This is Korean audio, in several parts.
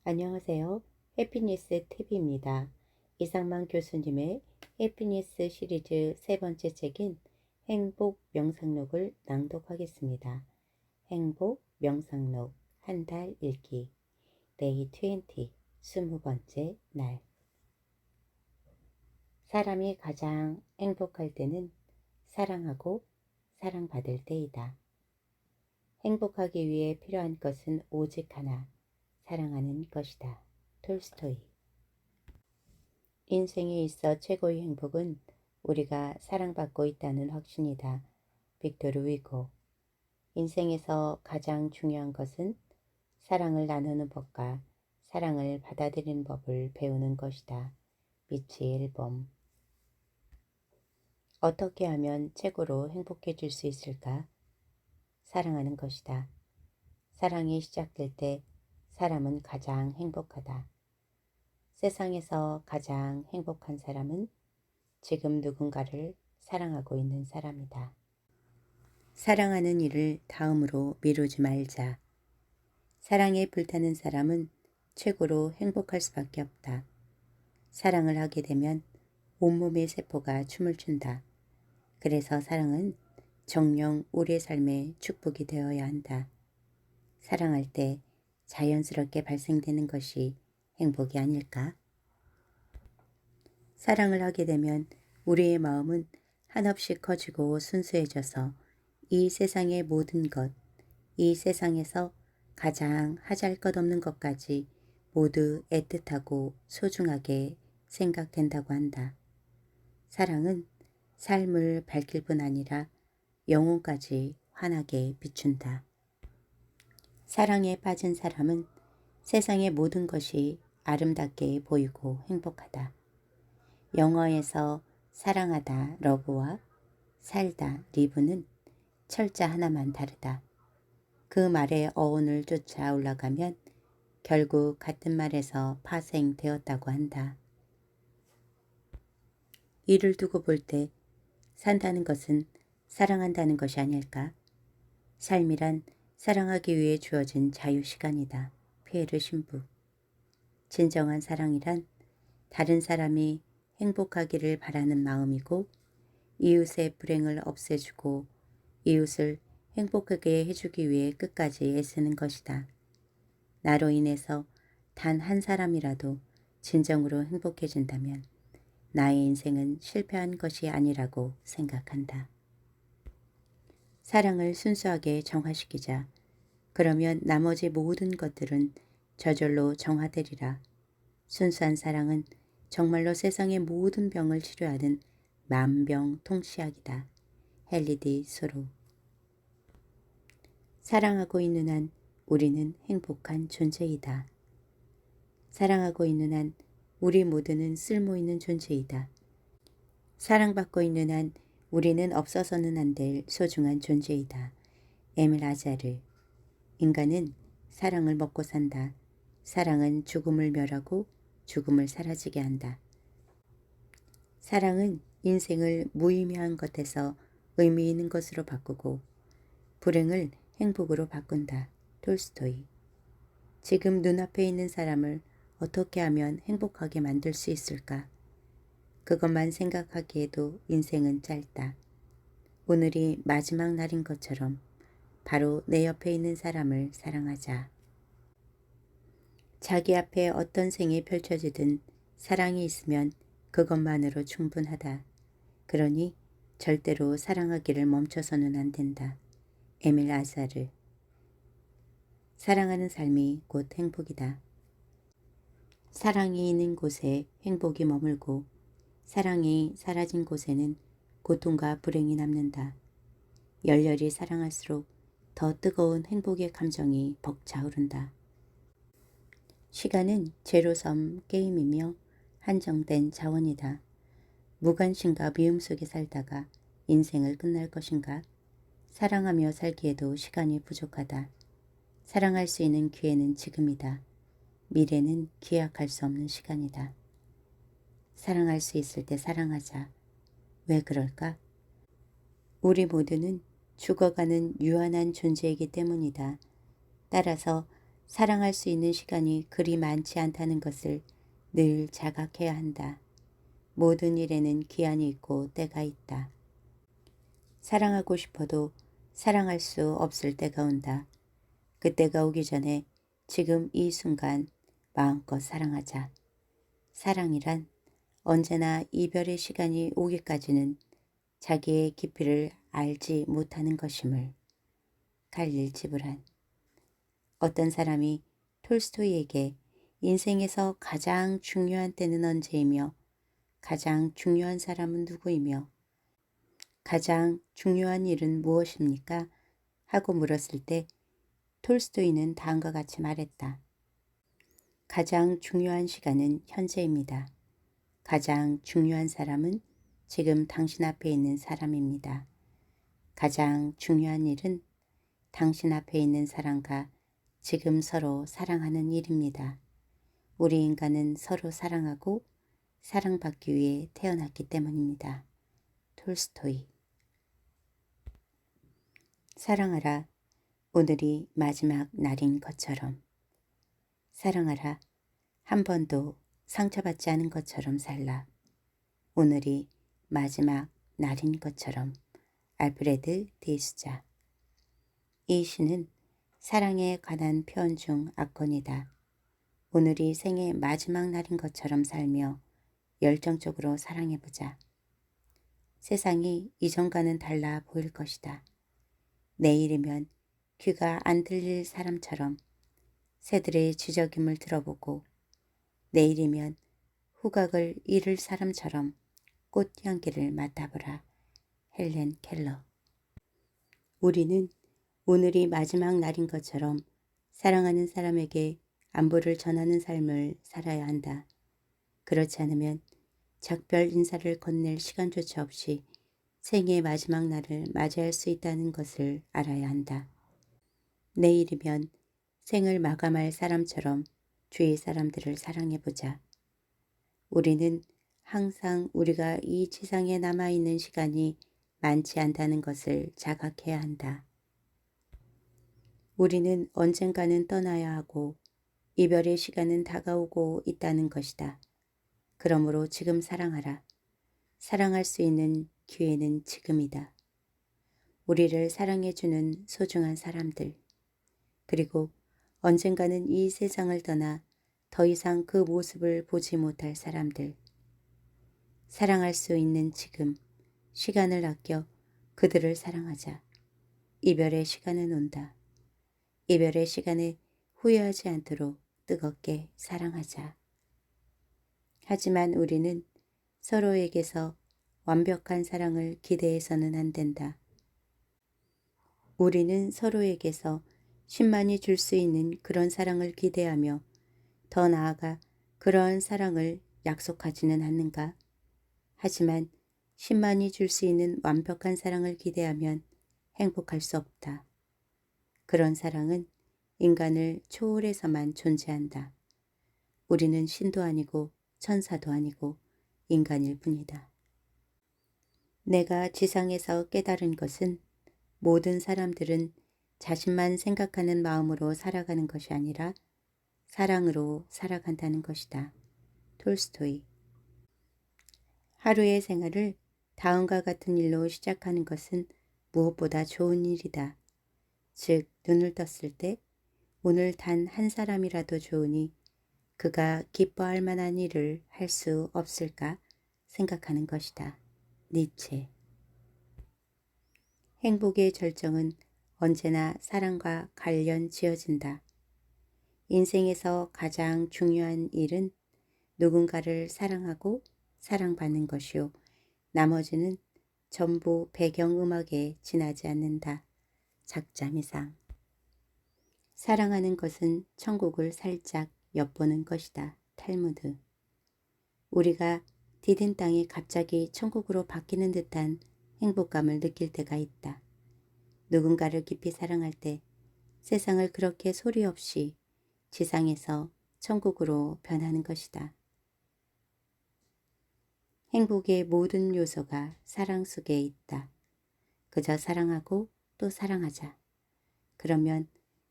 안녕하세요. 해피니스 TV입니다. 이상만 교수님의 해피니스 시리즈 세 번째 책인 행복 명상록을 낭독하겠습니다. 행복 명상록 한 달 읽기 Day 20 20번째 날. 사람이 가장 행복할 때는 사랑하고 사랑받을 때이다. 행복하기 위해 필요한 것은 오직 하나, 사랑하는 것이다. 톨스토이. 인생에 있어 최고의 행복은 우리가 사랑받고 있다는 확신이다. 빅토르 위고. 인생에서 가장 중요한 것은 사랑을 나누는 법과 사랑을 받아들이는 법을 배우는 것이다. 미치 앨범. 어떻게 하면 최고로 행복해질 수 있을까? 사랑하는 것이다. 사랑이 시작될 때 사람은 가장 행복하다. 세상에서 가장 행복한 사람은 지금 누군가를 사랑하고 있는 사람이다. 사랑하는 일을 다음으로 미루지 말자. 사랑에 불타는 사람은 최고로 행복할 수밖에 없다. 사랑을 하게 되면 온몸의 세포가 춤을 춘다. 그래서 사랑은 정녕 우리의 삶의 축복이 되어야 한다. 사랑할 때 자연스럽게 발생되는 것이 행복이 아닐까? 사랑을 하게 되면 우리의 마음은 한없이 커지고 순수해져서 이 세상의 모든 것, 이 세상에서 가장 하잘것없는 것까지 모두 애틋하고 소중하게 생각된다고 한다. 사랑은 삶을 밝힐 뿐 아니라 영혼까지 환하게 비춘다. 사랑에 빠진 사람은 세상의 모든 것이 아름답게 보이고 행복하다. 영어에서 사랑하다 러브와 살다 리브는 철자 하나만 다르다. 그 말의 어원을 쫓아 올라가면 결국 같은 말에서 파생되었다고 한다. 이를 두고 볼 때 산다는 것은 사랑한다는 것이 아닐까? 삶이란 사랑하기 위해 주어진 자유시간이다. 피에르 신부. 진정한 사랑이란 다른 사람이 행복하기를 바라는 마음이고 이웃의 불행을 없애주고 이웃을 행복하게 해주기 위해 끝까지 애쓰는 것이다. 나로 인해서 단 한 사람이라도 진정으로 행복해진다면 나의 인생은 실패한 것이 아니라고 생각한다. 사랑을 순수하게 정화시키자. 그러면 나머지 모든 것들은 저절로 정화되리라. 순수한 사랑은 정말로 세상의 모든 병을 치료하는 만병통치약이다. 헨리 소로. 사랑하고 있는 한 우리는 행복한 존재이다. 사랑하고 있는 한 우리 모두는 쓸모있는 존재이다. 사랑받고 있는 한 우리는 없어서는 안 될 소중한 존재이다. 에밀 아자르. 인간은 사랑을 먹고 산다. 사랑은 죽음을 멸하고 죽음을 사라지게 한다. 사랑은 인생을 무의미한 것에서 의미 있는 것으로 바꾸고 불행을 행복으로 바꾼다. 톨스토이. 지금 눈앞에 있는 사람을 어떻게 하면 행복하게 만들 수 있을까? 그것만 생각하기에도 인생은 짧다. 오늘이 마지막 날인 것처럼 바로 내 옆에 있는 사람을 사랑하자. 자기 앞에 어떤 생이 펼쳐지든 사랑이 있으면 그것만으로 충분하다. 그러니 절대로 사랑하기를 멈춰서는 안 된다. 에밀 아자르. 사랑하는 삶이 곧 행복이다. 사랑이 있는 곳에 행복이 머물고 사랑이 사라진 곳에는 고통과 불행이 남는다. 열렬히 사랑할수록 더 뜨거운 행복의 감정이 벅차오른다. 시간은 제로섬 게임이며 한정된 자원이다. 무관심과 미움 속에 살다가 인생을 끝날 것인가? 사랑하며 살기에도 시간이 부족하다. 사랑할 수 있는 기회는 지금이다. 미래는 기약할 수 없는 시간이다. 사랑할 수 있을 때 사랑하자. 왜 그럴까? 우리 모두는 죽어가는 유한한 존재이기 때문이다. 따라서 사랑할 수 있는 시간이 그리 많지 않다는 것을 늘 자각해야 한다. 모든 일에는 기한이 있고 때가 있다. 사랑하고 싶어도 사랑할 수 없을 때가 온다. 그때가 오기 전에 지금 이 순간 마음껏 사랑하자. 사랑이란 언제나 이별의 시간이 오기까지는 자기의 깊이를 알지 못하는 것임을. 갈릴 지브란. 어떤 사람이 톨스토이에게 인생에서 가장 중요한 때는 언제이며 가장 중요한 사람은 누구이며 가장 중요한 일은 무엇입니까? 하고 물었을 때 톨스토이는 다음과 같이 말했다. 가장 중요한 시간은 현재입니다. 가장 중요한 사람은 지금 당신 앞에 있는 사람입니다. 가장 중요한 일은 당신 앞에 있는 사람과 지금 서로 사랑하는 일입니다. 우리 인간은 서로 사랑하고 사랑받기 위해 태어났기 때문입니다. 톨스토이. 사랑하라. 오늘이 마지막 날인 것처럼. 사랑하라. 한 번도 상처받지 않은 것처럼 살라. 오늘이 마지막 날인 것처럼. 알프레드 디수자. 이 시는 사랑에 관한 표현 중 압권이다. 오늘이 생의 마지막 날인 것처럼 살며 열정적으로 사랑해보자. 세상이 이전과는 달라 보일 것이다. 내일이면 귀가 안 들릴 사람처럼 새들의 지저귀를 들어보고 내일이면 후각을 잃을 사람처럼 꽃향기를 맡아보라. 헬렌 켈러. 우리는 오늘이 마지막 날인 것처럼 사랑하는 사람에게 안부를 전하는 삶을 살아야 한다. 그렇지 않으면 작별 인사를 건넬 시간조차 없이 생의 마지막 날을 맞이할 수 있다는 것을 알아야 한다. 내일이면 생을 마감할 사람처럼 주위 사람들을 사랑해보자. 우리는 항상 우리가 이 지상에 남아있는 시간이 많지 않다는 것을 자각해야 한다. 우리는 언젠가는 떠나야 하고 이별의 시간은 다가오고 있다는 것이다. 그러므로 지금 사랑하라. 사랑할 수 있는 기회는 지금이다. 우리를 사랑해주는 소중한 사람들, 그리고 언젠가는 이 세상을 떠나 더 이상 그 모습을 보지 못할 사람들. 사랑할 수 있는 지금, 시간을 아껴 그들을 사랑하자. 이별의 시간은 온다. 이별의 시간에 후회하지 않도록 뜨겁게 사랑하자. 하지만 우리는 서로에게서 완벽한 사랑을 기대해서는 안 된다. 우리는 서로에게서 10만이 줄 수 있는 그런 사랑을 기대하며 더 나아가 그러한 사랑을 약속하지는 않는가? 하지만 10만이 줄 수 있는 완벽한 사랑을 기대하면 행복할 수 없다. 그런 사랑은 인간을 초월해서만 존재한다. 우리는 신도 아니고 천사도 아니고 인간일 뿐이다. 내가 지상에서 깨달은 것은 모든 사람들은 자신만 생각하는 마음으로 살아가는 것이 아니라 사랑으로 살아간다는 것이다. 톨스토이. 하루의 생활을 다음과 같은 일로 시작하는 것은 무엇보다 좋은 일이다. 즉, 눈을 떴을 때 오늘 단 한 사람이라도 좋으니 그가 기뻐할 만한 일을 할 수 없을까 생각하는 것이다. 니체. 행복의 절정은 언제나 사랑과 관련 지어진다. 인생에서 가장 중요한 일은 누군가를 사랑하고 사랑받는 것이요. 나머지는 전부 배경음악에 지나지 않는다. 작자미상. 사랑하는 것은 천국을 살짝 엿보는 것이다. 탈무드. 우리가 디딘 땅이 갑자기 천국으로 바뀌는 듯한 행복감을 느낄 때가 있다. 누군가를 깊이 사랑할 때 세상을 그렇게 소리 없이 지상에서 천국으로 변하는 것이다. 행복의 모든 요소가 사랑 속에 있다. 그저 사랑하고 또 사랑하자. 그러면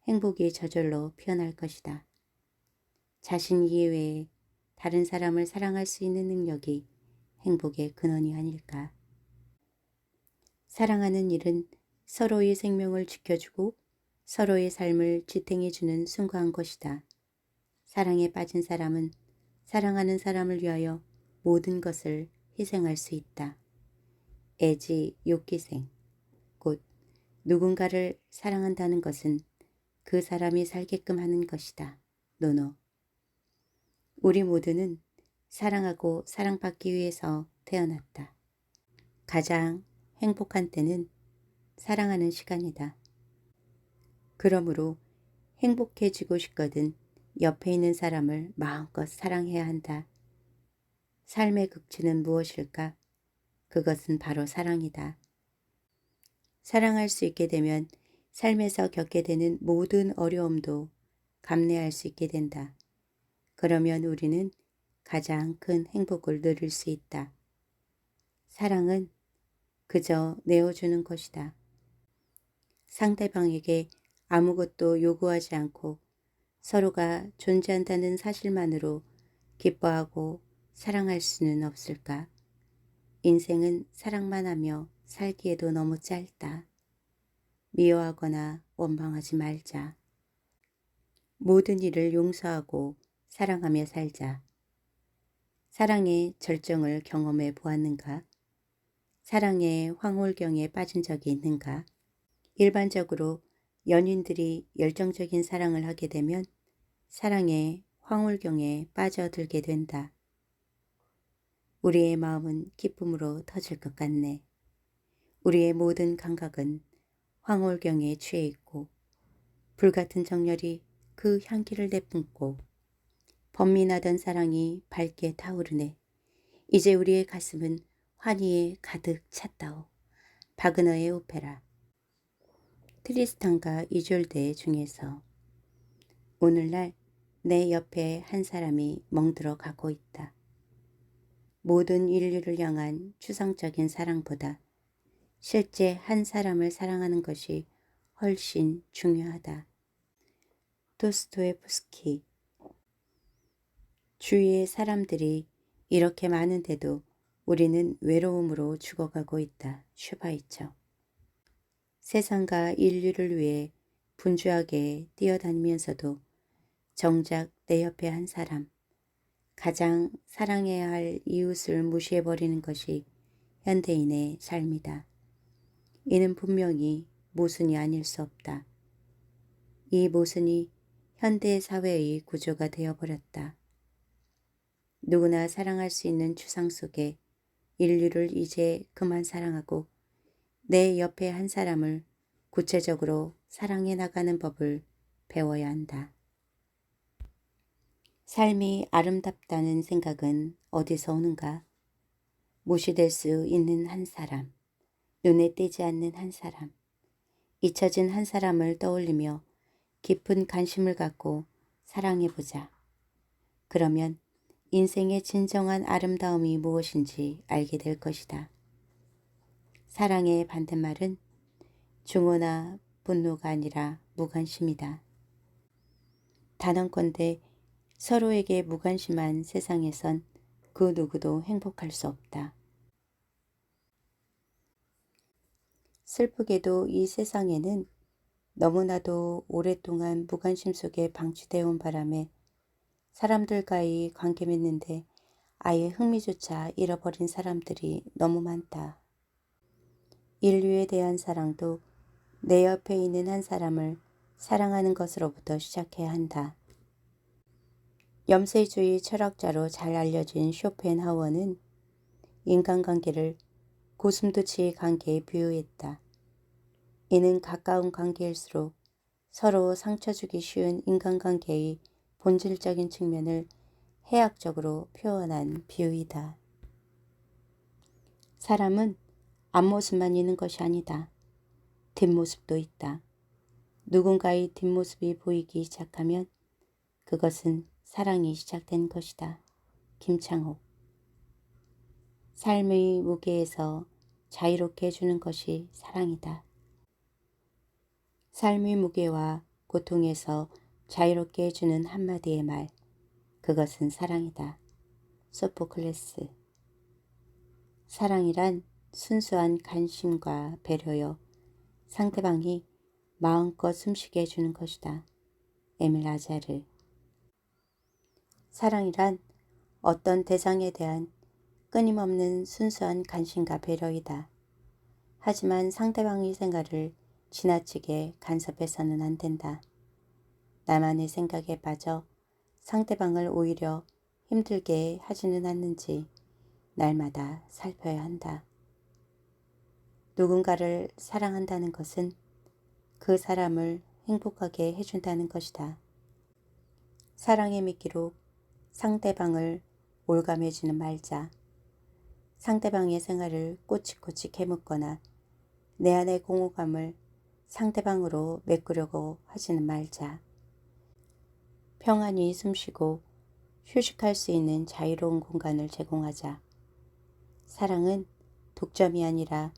행복이 저절로 피어날 것이다. 자신 이외에 다른 사람을 사랑할 수 있는 능력이 행복의 근원이 아닐까. 사랑하는 일은 서로의 생명을 지켜주고 서로의 삶을 지탱해주는 숭고한 것이다. 사랑에 빠진 사람은 사랑하는 사람을 위하여 모든 것을 희생할 수 있다. 애지욕기생, 곧 누군가를 사랑한다는 것은 그 사람이 살게끔 하는 것이다. 노노. 우리 모두는 사랑하고 사랑받기 위해서 태어났다. 가장 행복한 때는 사랑하는 시간이다. 그러므로 행복해지고 싶거든 옆에 있는 사람을 마음껏 사랑해야 한다. 삶의 극치는 무엇일까? 그것은 바로 사랑이다. 사랑할 수 있게 되면 삶에서 겪게 되는 모든 어려움도 감내할 수 있게 된다. 그러면 우리는 가장 큰 행복을 누릴 수 있다. 사랑은 그저 내어주는 것이다. 상대방에게 아무것도 요구하지 않고 서로가 존재한다는 사실만으로 기뻐하고 사랑할 수는 없을까? 인생은 사랑만 하며 살기에도 너무 짧다. 미워하거나 원망하지 말자. 모든 일을 용서하고 사랑하며 살자. 사랑의 절정을 경험해 보았는가? 사랑의 황홀경에 빠진 적이 있는가? 일반적으로 연인들이 열정적인 사랑을 하게 되면 사랑의 황홀경에 빠져들게 된다. 우리의 마음은 기쁨으로 터질 것 같네. 우리의 모든 감각은 황홀경에 취해 있고 불같은 정열이 그 향기를 내뿜고 번민하던 사랑이 밝게 타오르네. 이제 우리의 가슴은 환희에 가득 찼다오. 바그너의 오페라 트리스탄과 이졸데 중에서 오늘날 내 옆에 한 사람이 멍들어 가고 있다. 모든 인류를 향한 추상적인 사랑보다 실제 한 사람을 사랑하는 것이 훨씬 중요하다. 도스토옙스키. 주위의 사람들이 이렇게 많은데도 우리는 외로움으로 죽어가고 있다. 슈바이처. 세상과 인류를 위해 분주하게 뛰어다니면서도 정작 내 옆에 한 사람, 가장 사랑해야 할 이웃을 무시해버리는 것이 현대인의 삶이다. 이는 분명히 모순이 아닐 수 없다. 이 모순이 현대 사회의 구조가 되어버렸다. 누구나 사랑할 수 있는 추상 속에 인류를 이제 그만 사랑하고 내 옆에 한 사람을 구체적으로 사랑해 나가는 법을 배워야 한다. 삶이 아름답다는 생각은 어디서 오는가? 무시될 수 있는 한 사람, 눈에 띄지 않는 한 사람, 잊혀진 한 사람을 떠올리며 깊은 관심을 갖고 사랑해보자. 그러면 인생의 진정한 아름다움이 무엇인지 알게 될 것이다. 사랑의 반대말은 증오나 분노가 아니라 무관심이다. 단언컨대 서로에게 무관심한 세상에선 그 누구도 행복할 수 없다. 슬프게도 이 세상에는 너무나도 오랫동안 무관심 속에 방치되어 온 바람에 사람들과의 관계 맺는데 아예 흥미조차 잃어버린 사람들이 너무 많다. 인류에 대한 사랑도 내 옆에 있는 한 사람을 사랑하는 것으로부터 시작해야 한다. 염세주의 철학자로 잘 알려진 쇼펜하우어는 인간관계를 고슴도치 관계에 비유했다. 이는 가까운 관계일수록 서로 상처 주기 쉬운 인간관계의 본질적인 측면을 해학적으로 표현한 비유이다. 사람은 앞모습만 있는 것이 아니다. 뒷모습도 있다. 누군가의 뒷모습이 보이기 시작하면 그것은 사랑이 시작된 것이다. 김창옥. 삶의 무게에서 자유롭게 해주는 것이 사랑이다. 삶의 무게와 고통에서 자유롭게 해주는 한마디의 말, 그것은 사랑이다. 소포클레스. 사랑이란 순수한 관심과 배려여 상대방이 마음껏 숨쉬게 해주는 것이다. 에밀 아자르. 사랑이란 어떤 대상에 대한 끊임없는 순수한 관심과 배려이다. 하지만 상대방의 생각을 지나치게 간섭해서는 안 된다. 나만의 생각에 빠져 상대방을 오히려 힘들게 하지는 않는지 날마다 살펴야 한다. 누군가를 사랑한다는 것은 그 사람을 행복하게 해준다는 것이다. 사랑의 미끼로 상대방을 올감해주는 말자. 상대방의 생활을 꼬치꼬치 캐묻거나 내 안의 공허감을 상대방으로 메꾸려고 하지는 말자. 평안히 숨쉬고 휴식할 수 있는 자유로운 공간을 제공하자. 사랑은 독점이 아니라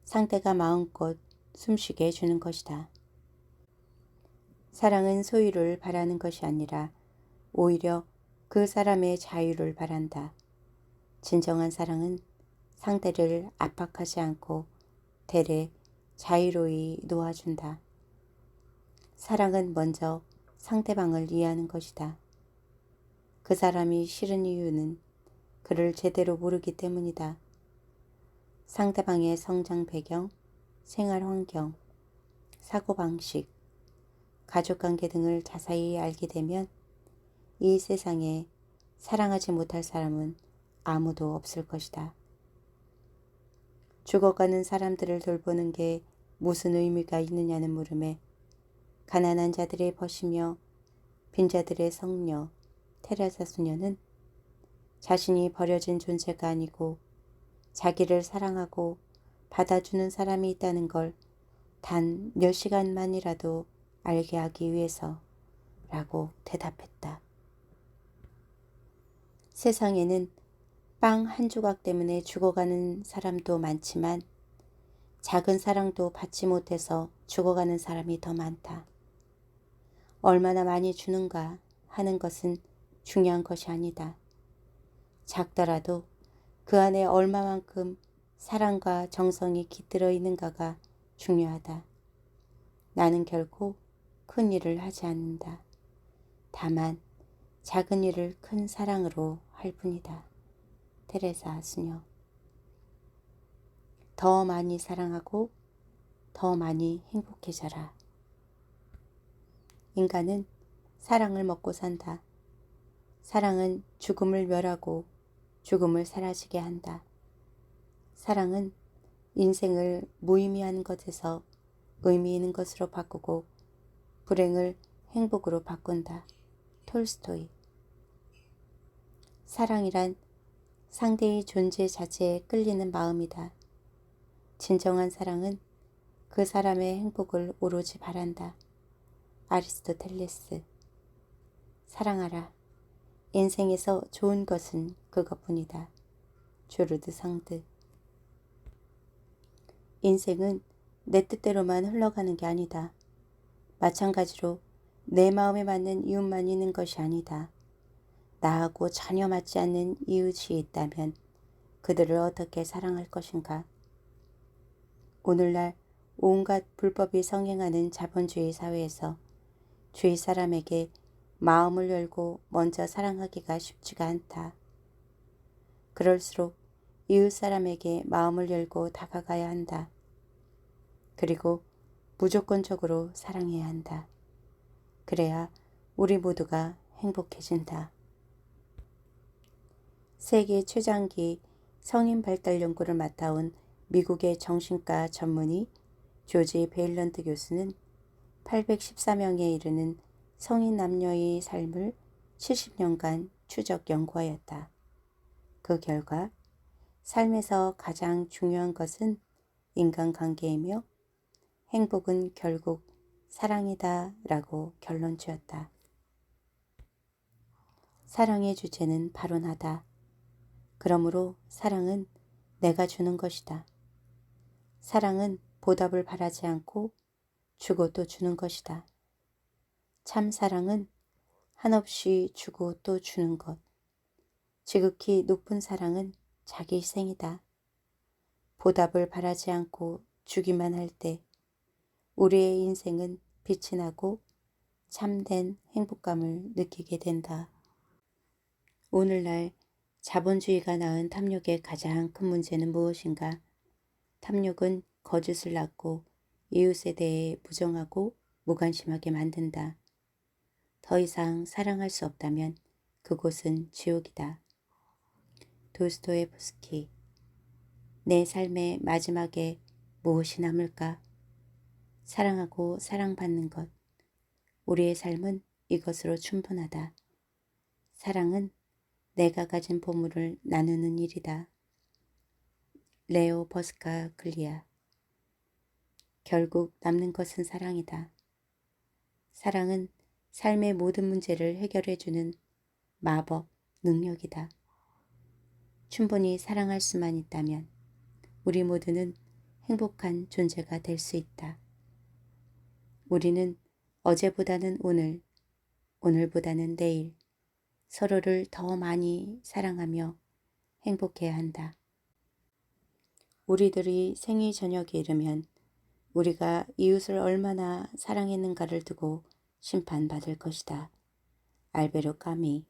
상대가 마음껏 숨쉬게 해주는 것이다. 사랑은 소유를 바라는 것이 아니라 오히려 그 사람의 자유를 바란다. 진정한 사랑은 상대를 압박하지 않고 대래 자유로이 놓아준다. 사랑은 먼저 상대방을 이해하는 것이다. 그 사람이 싫은 이유는 그를 제대로 모르기 때문이다. 상대방의 성장 배경, 생활 환경, 사고방식, 가족관계 등을 자세히 알게 되면 이 세상에 사랑하지 못할 사람은 아무도 없을 것이다. 죽어가는 사람들을 돌보는 게 무슨 의미가 있느냐는 물음에 가난한 자들의 벗이며 빈자들의 성녀 테레사 수녀는 자신이 버려진 존재가 아니고 자기를 사랑하고 받아주는 사람이 있다는 걸 단 몇 시간만이라도 알게 하기 위해서 라고 대답했다. 세상에는 빵 한 조각 때문에 죽어가는 사람도 많지만 작은 사랑도 받지 못해서 죽어가는 사람이 더 많다. 얼마나 많이 주는가 하는 것은 중요한 것이 아니다. 작더라도 그 안에 얼마만큼 사랑과 정성이 깃들어 있는가가 중요하다. 나는 결코 큰 일을 하지 않는다. 다만 작은 일을 큰 사랑으로 할 뿐이다. 테레사 수녀. 더 많이 사랑하고 더 많이 행복해져라. 인간은 사랑을 먹고 산다. 사랑은 죽음을 멸하고 죽음을 사라지게 한다. 사랑은 인생을 무의미한 것에서 의미 있는 것으로 바꾸고 불행을 행복으로 바꾼다. 톨스토이. 사랑이란 상대의 존재 자체에 끌리는 마음이다. 진정한 사랑은 그 사람의 행복을 오로지 바란다. 아리스토텔레스. 사랑하라. 인생에서 좋은 것은 그것뿐이다. 주르드 상드. 인생은 내 뜻대로만 흘러가는 게 아니다. 마찬가지로 내 마음에 맞는 이웃만 있는 것이 아니다. 나하고 전혀 맞지 않는 이웃이 있다면 그들을 어떻게 사랑할 것인가? 오늘날 온갖 불법이 성행하는 자본주의 사회에서 주위 사람에게 마음을 열고 먼저 사랑하기가 쉽지가 않다. 그럴수록 이웃 사람에게 마음을 열고 다가가야 한다. 그리고 무조건적으로 사랑해야 한다. 그래야 우리 모두가 행복해진다. 세계 최장기 성인 발달 연구를 맡아온 미국의 정신과 전문의 조지 베일런트 교수는 814명에 이르는 성인 남녀의 삶을 70년간 추적 연구하였다. 그 결과 삶에서 가장 중요한 것은 인간관계이며 행복은 결국 사랑이다 라고 결론 지었다. 사랑의 주체는 바로 나다. 그러므로 사랑은 내가 주는 것이다. 사랑은 보답을 바라지 않고 주고 또 주는 것이다. 참 사랑은 한없이 주고 또 주는 것. 지극히 높은 사랑은 자기 희생이다. 보답을 바라지 않고 주기만 할 때 우리의 인생은 빛이 나고 참된 행복감을 느끼게 된다. 오늘날 자본주의가 낳은 탐욕의 가장 큰 문제는 무엇인가? 탐욕은 거짓을 낳고 이웃에 대해 부정하고 무관심하게 만든다. 더 이상 사랑할 수 없다면 그곳은 지옥이다. 도스토옙스키. 내 삶의 마지막에 무엇이 남을까? 사랑하고 사랑받는 것. 우리의 삶은 이것으로 충분하다. 사랑은 내가 가진 보물을 나누는 일이다. 레오 버스카글리아. 결국 남는 것은 사랑이다. 사랑은 삶의 모든 문제를 해결해주는 마법, 능력이다. 충분히 사랑할 수만 있다면 우리 모두는 행복한 존재가 될 수 있다. 우리는 어제보다는 오늘, 오늘보다는 내일 서로를 더 많이 사랑하며 행복해야 한다. 우리들이 생의 저녁에 이르면 우리가 이웃을 얼마나 사랑했는가를 두고 심판받을 것이다. 알베로 까미.